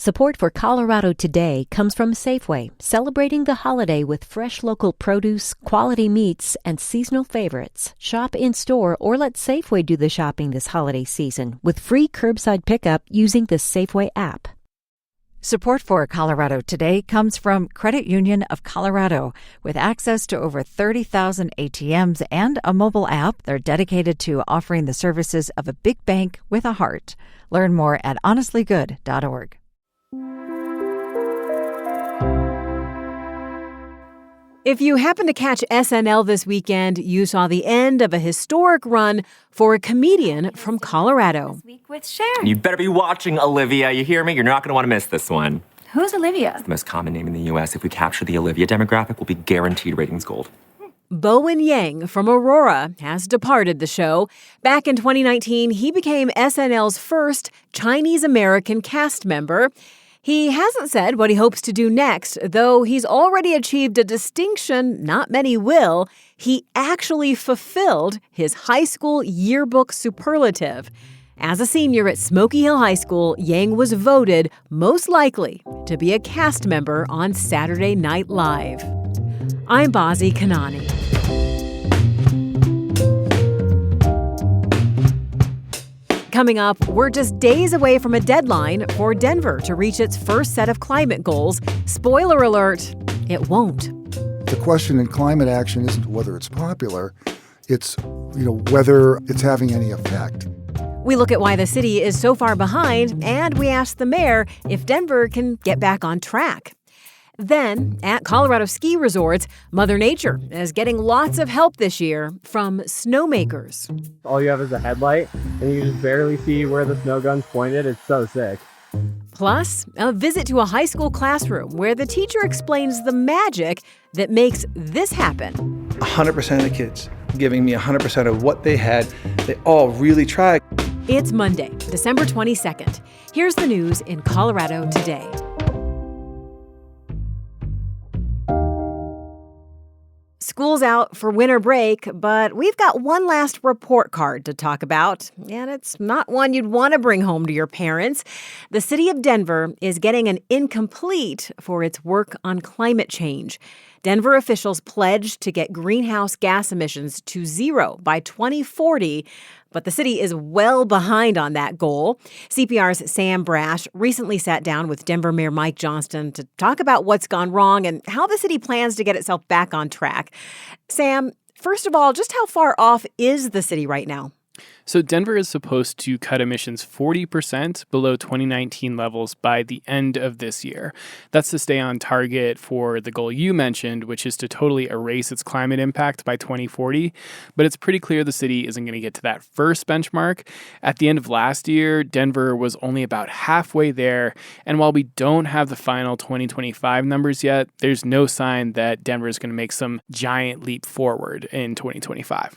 Support for Colorado Today comes from Safeway, celebrating the holiday with fresh local produce, quality meats, and seasonal favorites. Shop in-store or let Safeway do the shopping this holiday season with free curbside pickup using the Safeway app. Support for Colorado Today comes from Credit Union of Colorado. With access to over 30,000 ATMs and a mobile app, they're dedicated to offering the services of a big bank with a heart. Learn more at honestlygood.org. If you happen to catch SNL this weekend, you saw the end of a historic run for a comedian from Colorado. This week with Sharon. You better be watching, Olivia. You hear me? You're not going to want to miss this one. Who's Olivia? It's the most common name in the U.S. If we capture the Olivia demographic, we'll be guaranteed ratings gold. Bowen Yang from Aurora has departed the show. Back in 2019, he became SNL's first Chinese-American cast member. He hasn't said what he hopes to do next, though he's already achieved a distinction not many will. He actually fulfilled his high school yearbook superlative. As a senior at Smoky Hill High School, Yang was voted most likely to be a cast member on Saturday Night Live. I'm Bazi Kanani. Coming up, we're just days away from a deadline for Denver to reach its first set of climate goals. Spoiler alert, it won't. The question in climate action isn't whether it's popular, it's whether it's having any effect. We look at why the city is so far behind, and we ask the mayor if Denver can get back on track. Then, at Colorado ski resorts, Mother Nature is getting lots of help this year from snowmakers. All you have is a headlight, and you just barely see where the snow gun's pointed. It's so sick. Plus, a visit to a high school classroom where the teacher explains the magic that makes this happen. 100% of the kids giving me 100% of what they had. They all really tried. It's Monday, December 22nd. Here's the news in Colorado today. School's out for winter break, but we've got one last report card to talk about, and it's not one you'd want to bring home to your parents. The city of Denver is getting an incomplete for its work on climate change. Denver officials pledged to get greenhouse gas emissions to zero by 2040, but the city is well behind on that goal. CPR's Sam Brash recently sat down with Denver Mayor Mike Johnston to talk about what's gone wrong and how the city plans to get itself back on track. Sam, first of all, just how far off is the city right now? So Denver is supposed to cut emissions 40% below 2019 levels by the end of this year. That's to stay on target for the goal you mentioned, which is to totally erase its climate impact by 2040. But it's pretty clear the city isn't going to get to that first benchmark. At the end of last year, Denver was only about halfway there. And while we don't have the final 2025 numbers yet, there's no sign that Denver is going to make some giant leap forward in 2025.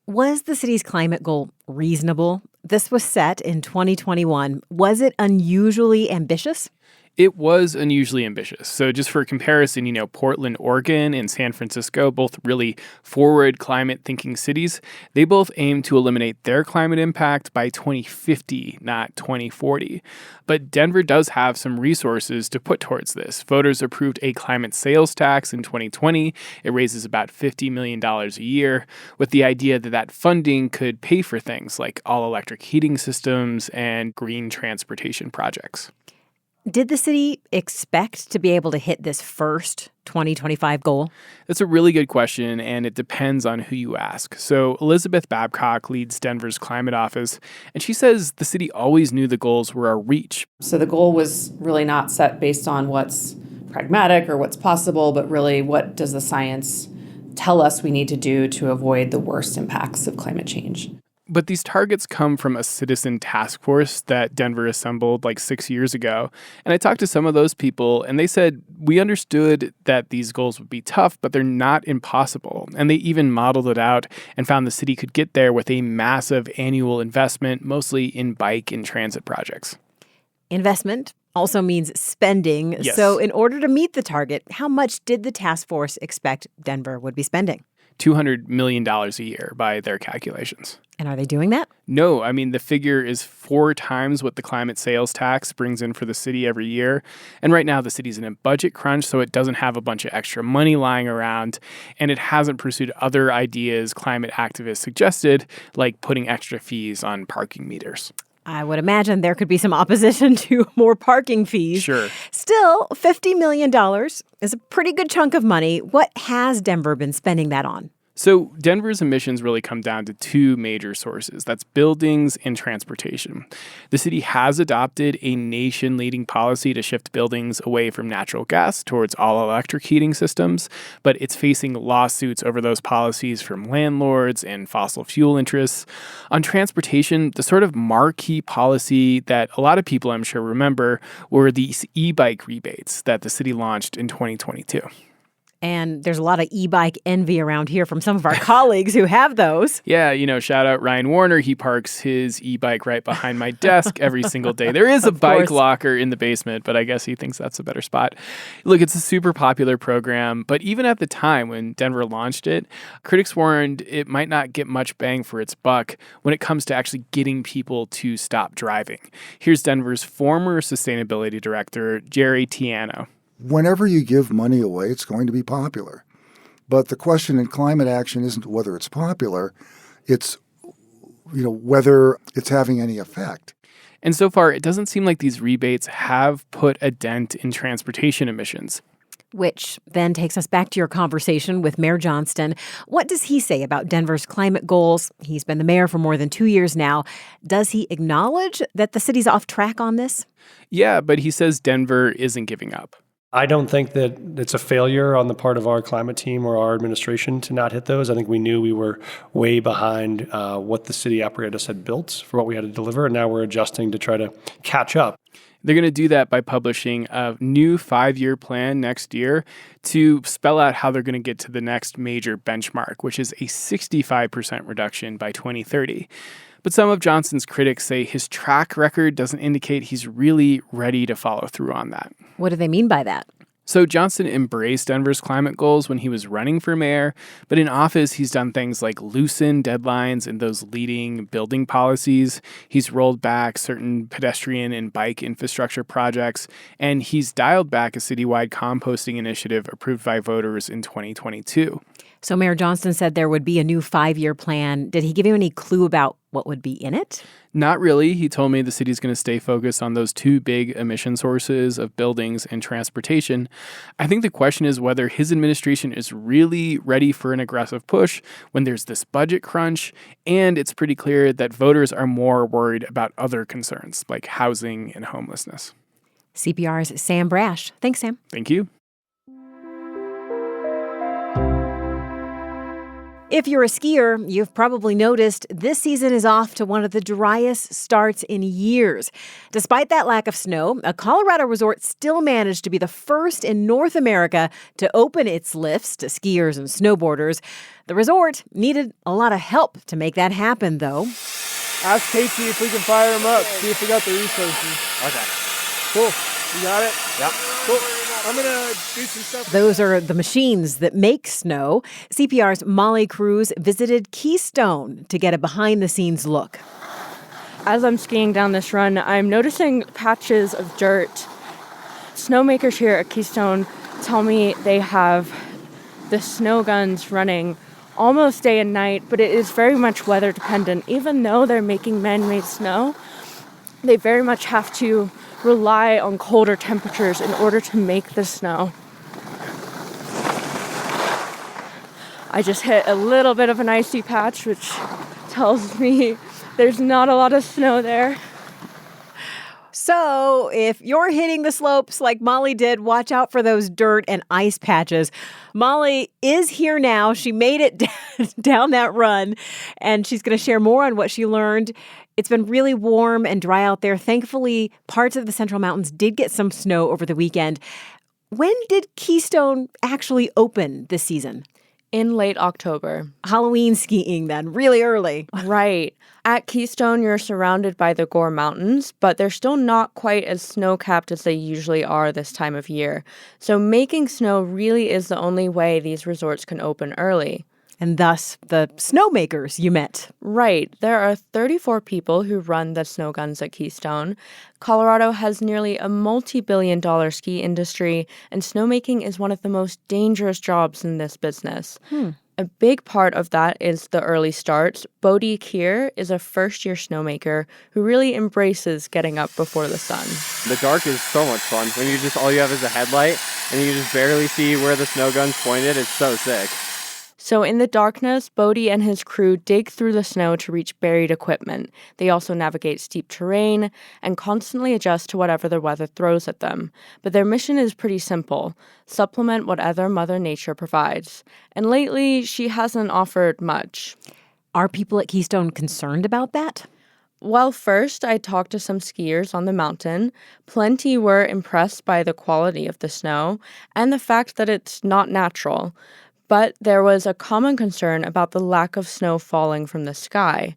Was the city's climate goal reasonable? This was set in 2021. Was it unusually ambitious? It was unusually ambitious. So just for comparison, Portland, Oregon, and San Francisco, both really forward climate-thinking cities, they both aim to eliminate their climate impact by 2050, not 2040. But Denver does have some resources to put towards this. Voters approved a climate sales tax in 2020. It raises about $50 million a year, with the idea that that funding could pay for things like all-electric heating systems and green transportation projects. Did the city expect to be able to hit this first 2025 goal? That's a really good question, and it depends on who you ask. So Elizabeth Babcock leads Denver's climate office, and she says the city always knew the goals were a reach. So the goal was really not set based on what's pragmatic or what's possible, but really what does the science tell us we need to do to avoid the worst impacts of climate change. But these targets come from a citizen task force that Denver assembled like 6 years ago. And I talked to some of those people, and they said, we understood that these goals would be tough, but they're not impossible. And they even modeled it out and found the city could get there with a massive annual investment, mostly in bike and transit projects. Investment also means spending. Yes. So in order to meet the target, how much did the task force expect Denver would be spending? $200 million a year by their calculations. And are they doing that? No, I mean, the figure is 4 times what the climate sales tax brings in for the city every year. And right now, the city's in a budget crunch, so it doesn't have a bunch of extra money lying around. And it hasn't pursued other ideas climate activists suggested, like putting extra fees on parking meters. I would imagine there could be some opposition to more parking fees. Sure. Still, $50 million is a pretty good chunk of money. What has Denver been spending that on? So Denver's emissions really come down to 2 major sources. That's buildings and transportation. The city has adopted a nation-leading policy to shift buildings away from natural gas towards all-electric heating systems, but it's facing lawsuits over those policies from landlords and fossil fuel interests. On transportation, the sort of marquee policy that a lot of people, I'm sure, remember were these e-bike rebates that the city launched in 2022. And there's a lot of e-bike envy around here from some of our colleagues who have those. Yeah, shout out Ryan Warner. He parks his e-bike right behind my desk every single day. There is a bike locker in the basement, but I guess he thinks that's a better spot. Look, it's a super popular program, but even at the time when Denver launched it, critics warned it might not get much bang for its buck when it comes to actually getting people to stop driving. Here's Denver's former sustainability director, Jerry Tiano. Whenever you give money away, it's going to be popular. But the question in climate action isn't whether it's popular, it's whether it's having any effect. And so far, it doesn't seem like these rebates have put a dent in transportation emissions. Which then takes us back to your conversation with Mayor Johnston. What does he say about Denver's climate goals? He's been the mayor for more than 2 years now. Does he acknowledge that the city's off track on this? Yeah, but he says Denver isn't giving up. I don't think that it's a failure on the part of our climate team or our administration to not hit those. I think we knew we were way behind what the city apparatus had built for what we had to deliver, and now we're adjusting to try to catch up. They're going to do that by publishing a new 5-year plan next year to spell out how they're going to get to the next major benchmark, which is a 65% reduction by 2030. But some of Johnston's critics say his track record doesn't indicate he's really ready to follow through on that. What do they mean by that? So Johnston embraced Denver's climate goals when he was running for mayor, but in office, he's done things like loosen deadlines in those leading building policies. He's rolled back certain pedestrian and bike infrastructure projects, and he's dialed back a citywide composting initiative approved by voters in 2022. So Mayor Johnston said there would be a new 5-year plan. Did he give you any clue about what would be in it? Not really. He told me the city's going to stay focused on those 2 big emission sources of buildings and transportation. I think the question is whether his administration is really ready for an aggressive push when there's this budget crunch, and it's pretty clear that voters are more worried about other concerns like housing and homelessness. CPR's Sam Brash. Thanks, Sam. Thank you. If you're a skier, you've probably noticed this season is off to one of the driest starts in years. Despite that lack of snow, a Colorado resort still managed to be the first in North America to open its lifts to skiers and snowboarders. The resort needed a lot of help to make that happen, though. Ask Casey if we can fire him up, see if we got the resources. Okay. Cool. You got it? Yep. Cool. I'm going to do some stuff. Those are the machines that make snow. CPR's Molly Cruz visited Keystone to get a behind-the-scenes look. As I'm skiing down this run, I'm noticing patches of dirt. Snowmakers here at Keystone tell me they have the snow guns running almost day and night, but it is very much weather dependent. Even though they're making man-made snow, they very much have to rely on colder temperatures in order to make the snow. I just hit a little bit of an icy patch, which tells me there's not a lot of snow there. So if you're hitting the slopes like Molly did, watch out for those dirt and ice patches. Molly is here now. She made it down that run, and she's going to share more on what she learned. It's been really warm and dry out there. Thankfully, parts of the Central Mountains did get some snow over the weekend. When did Keystone actually open this season? In late October. Halloween skiing then, really early. Right. At Keystone, you're surrounded by the Gore Mountains, but they're still not quite as snow-capped as they usually are this time of year. So making snow really is the only way these resorts can open early. And thus the snowmakers you met. Right. There are 34 people who run the snow guns at Keystone. Colorado has nearly a multi-billion-dollar ski industry, and snowmaking is one of the most dangerous jobs in this business. A big part of that is the early starts. Bodhi Kier is a first-year snowmaker who really embraces getting up before the sun. The dark is so much fun when all you have is a headlight and you just barely see where the snow gun's pointed. It's so sick. So in the darkness, Bodhi and his crew dig through the snow to reach buried equipment. They also navigate steep terrain and constantly adjust to whatever the weather throws at them. But their mission is pretty simple: supplement whatever Mother Nature provides. And lately, she hasn't offered much. Are people at Keystone concerned about that? Well, first, I talked to some skiers on the mountain. Plenty were impressed by the quality of the snow and the fact that it's not natural. But there was a common concern about the lack of snow falling from the sky.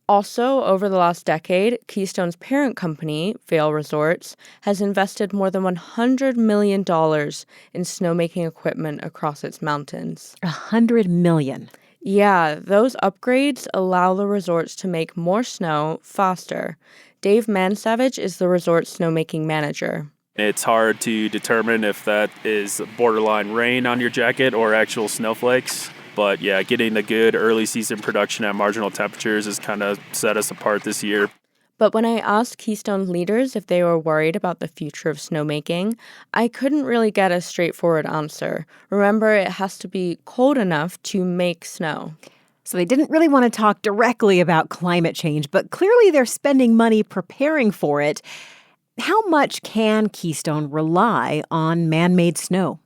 Also, over the last decade, Keystone's parent company, Vail Resorts, has invested more than $100 million in snowmaking equipment across its mountains. $100 million. Yeah, those upgrades allow the resorts to make more snow faster. Dave Mansavage is the resort's snowmaking manager. It's hard to determine if that is borderline rain on your jacket or actual snowflakes. But yeah, getting the good early season production at marginal temperatures has kind of set us apart this year. But when I asked Keystone leaders if they were worried about the future of snowmaking, I couldn't really get a straightforward answer. Remember, it has to be cold enough to make snow. So they didn't really want to talk directly about climate change, but clearly they're spending money preparing for it. How much can Keystone rely on man-made snow?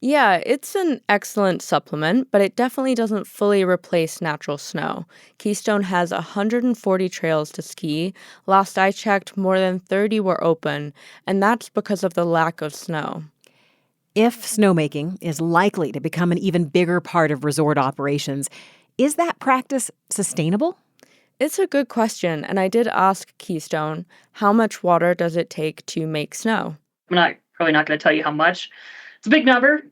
Yeah, it's an excellent supplement, but it definitely doesn't fully replace natural snow. Keystone has 140 trails to ski. Last I checked, more than 30 were open, and that's because of the lack of snow. If snowmaking is likely to become an even bigger part of resort operations, is that practice sustainable? It's a good question, and I did ask Keystone, how much water does it take to make snow? I'm probably not going to tell you how much. It's a big number.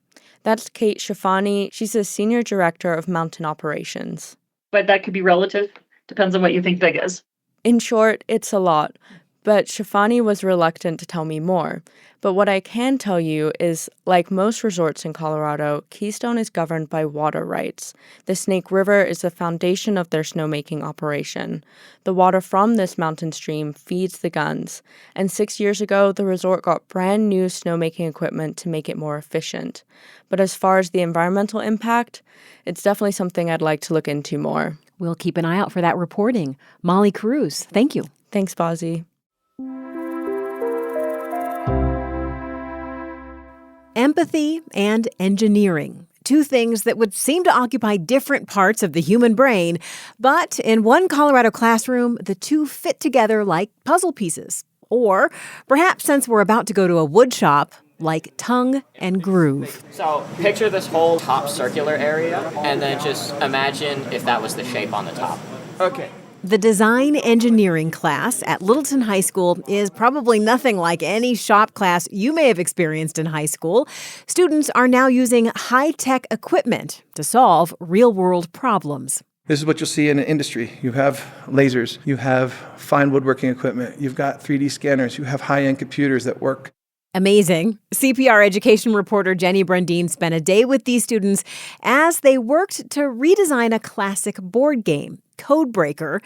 That's Kate Shafani. She's the Senior Director of Mountain Operations. But that could be relative. Depends on what you think big is. In short, it's a lot. But Shafani was reluctant to tell me more. But what I can tell you is, like most resorts in Colorado, Keystone is governed by water rights. The Snake River is the foundation of their snowmaking operation. The water from this mountain stream feeds the guns. And 6 years ago, the resort got brand new snowmaking equipment to make it more efficient. But as far as the environmental impact, it's definitely something I'd like to look into more. We'll keep an eye out for that reporting. Molly Cruz, thank you. Thanks, Bozzy. Empathy and engineering. Two things that would seem to occupy different parts of the human brain. But in one Colorado classroom, the two fit together like puzzle pieces. Or perhaps, since we're about to go to a wood shop, like tongue and groove. So picture this whole top circular area, and then just imagine if that was the shape on the top. Okay. The design engineering class at Littleton High School is probably nothing like any shop class you may have experienced in high school. Students are now using high-tech equipment to solve real-world problems. This is what you'll see in an industry. You have lasers, you have fine woodworking equipment, you've got 3D scanners, you have high-end computers that work. Amazing. CPR education reporter Jenny Brundine spent a day with these students as they worked to redesign a classic board game, Codebreaker.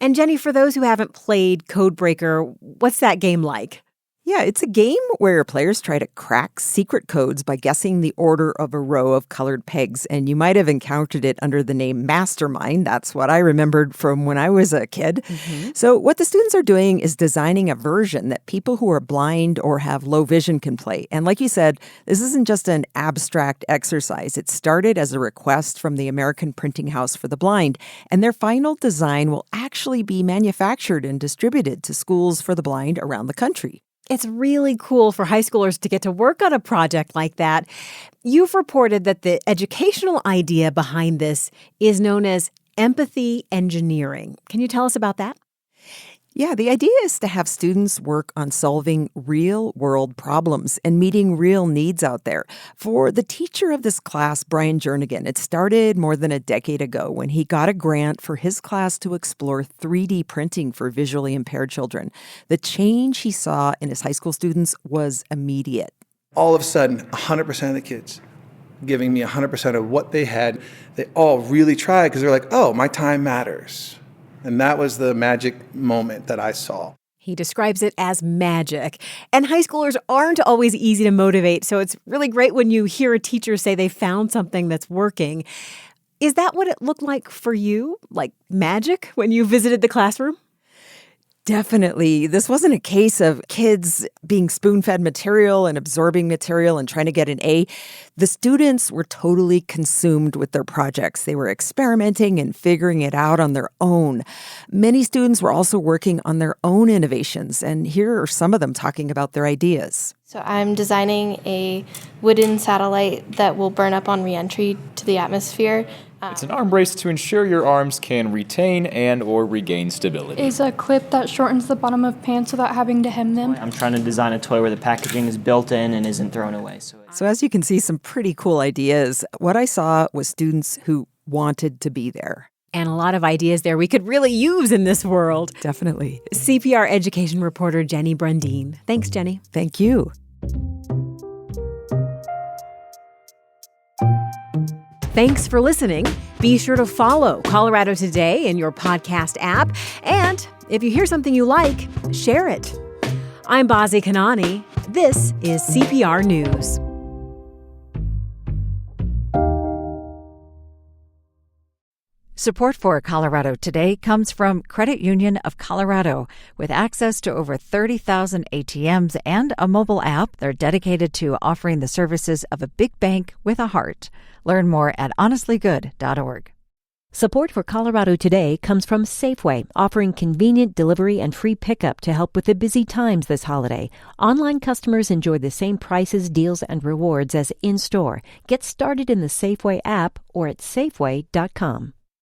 And Jenny, for those who haven't played Codebreaker, what's that game like? Yeah, it's a game where players try to crack secret codes by guessing the order of a row of colored pegs. And you might have encountered it under the name Mastermind. That's what I remembered from when I was a kid. Mm-hmm. So what the students are doing is designing a version that people who are blind or have low vision can play. And like you said, this isn't just an abstract exercise. It started as a request from the American Printing House for the Blind. And their final design will actually be manufactured and distributed to schools for the blind around the country. It's really cool for high schoolers to get to work on a project like that. You've reported that the educational idea behind this is known as empathy engineering. Can you tell us about that? Yeah, the idea is to have students work on solving real-world problems and meeting real needs out there. For the teacher of this class, Brian Jernigan, it started more than a decade ago when he got a grant for his class to explore 3D printing for visually impaired children. The change he saw in his high school students was immediate. All of a sudden, 100% of the kids giving me 100% of what they had, they all really tried because they're like, oh, my time matters. And that was the magic moment that I saw. He describes it as magic. And high schoolers aren't always easy to motivate, so it's really great when you hear a teacher say they found something that's working. Is that what it looked like for you? Like magic when you visited the classroom? Definitely. This wasn't a case of kids being spoon-fed material and absorbing material and trying to get an A. The students were totally consumed with their projects. They were experimenting and figuring it out on their own. Many students were also working on their own innovations, and here are some of them talking about their ideas. So I'm designing a wooden satellite that will burn up on re-entry to the atmosphere. It's an arm brace to ensure your arms can retain and or regain stability. Is a clip that shortens the bottom of pants without having to hem them. I'm trying to design a toy where the packaging is built in and isn't thrown away. So as you can see, some pretty cool ideas. What I saw was students who wanted to be there. And a lot of ideas there we could really use in this world. Definitely. CPR education reporter Jenny Brundeen. Thanks, Jenny. Thank you. Thanks for listening. Be sure to follow Colorado Today in your podcast app. And if you hear something you like, share it. I'm Bazi Kanani. This is CPR News. Support for Colorado Today comes from Credit Union of Colorado. With access to over 30,000 ATMs and a mobile app, they're dedicated to offering the services of a big bank with a heart. Learn more at honestlygood.org. Support for Colorado Today comes from Safeway, offering convenient delivery and free pickup to help with the busy times this holiday. Online customers enjoy the same prices, deals, and rewards as in-store. Get started in the Safeway app or at safeway.com.